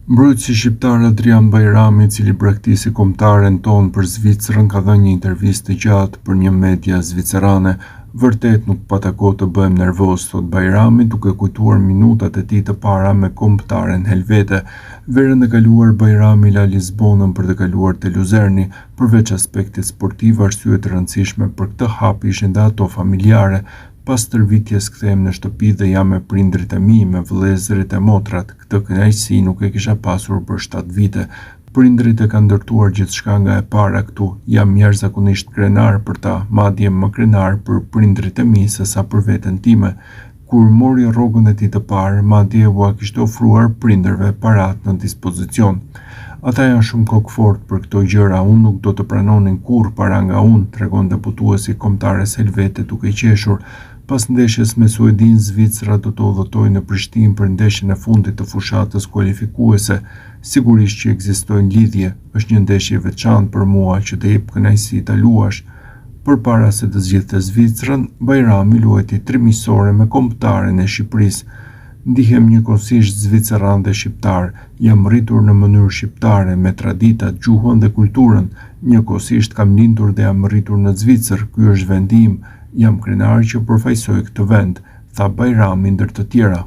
Mbrojtësi shqiptar Adrian Bajrami, i cili braktisë kombëtaren tonë për Zvicrën, ka dhënë një intervistë të gjatë për një media zvicerane. Vërtet nuk pata kohë të bëhem nervoz, thot Bajrami, duke kujtuar minutat e tij të para me kombëtaren helvete. Verën e kaluar Bajrami la Lisbonën për të kaluar te Luzerni. Përveç aspektit sportiv, arsye të rëndësishme për këtë hap ishin dhe ato familjare. Pas tërvitjes kthehem në shtëpi dhe jam me prindrit e mi, me vëllezërit e motrat. Këtë kënaqësi nuk e kisha pasur për 7 vite. Prindrit e kanë ndërtuar gjithçka nga e para këtu. Jam jashtëzakonisht krenar për ta, madje më krenar për prindrit e mi se sa për veten time. Kur mori rrogën e tij të parë, madje ua kishte ofruar prindërve parat në dispozicion. Ata janë shumë kokëfort për këto gjëra, unë nuk do të pranonin kurrë para nga unë, tregon deputuesi kombëtares helvete duke qeshur. Pas ndeshjes me Suedin, Zvicra do të udhëtojë në Prishtinë për ndeshjen e fundit të fushatës kualifikuese. Sigurisht që ekzistojnë lidhje, është një ndeshje e veçantë për mua që të jep kënaqësi ta luash. Përpara se të zgjidhte Zvicrën, Bajrami luajti 3 miqësore me kombëtaren e Shqipërisë. Ndihem njëkohësisht zviceran dhe shqiptar, jam rritur në mënyrë shqiptare, me traditat, gjuhën dhe kulturën. Njëkohësisht kam lindur dhe jam rritur në Zvicër, ky është vendi im, jam krenar që përfaqësoj këtë vend, tha Bajrami ndër të tjera.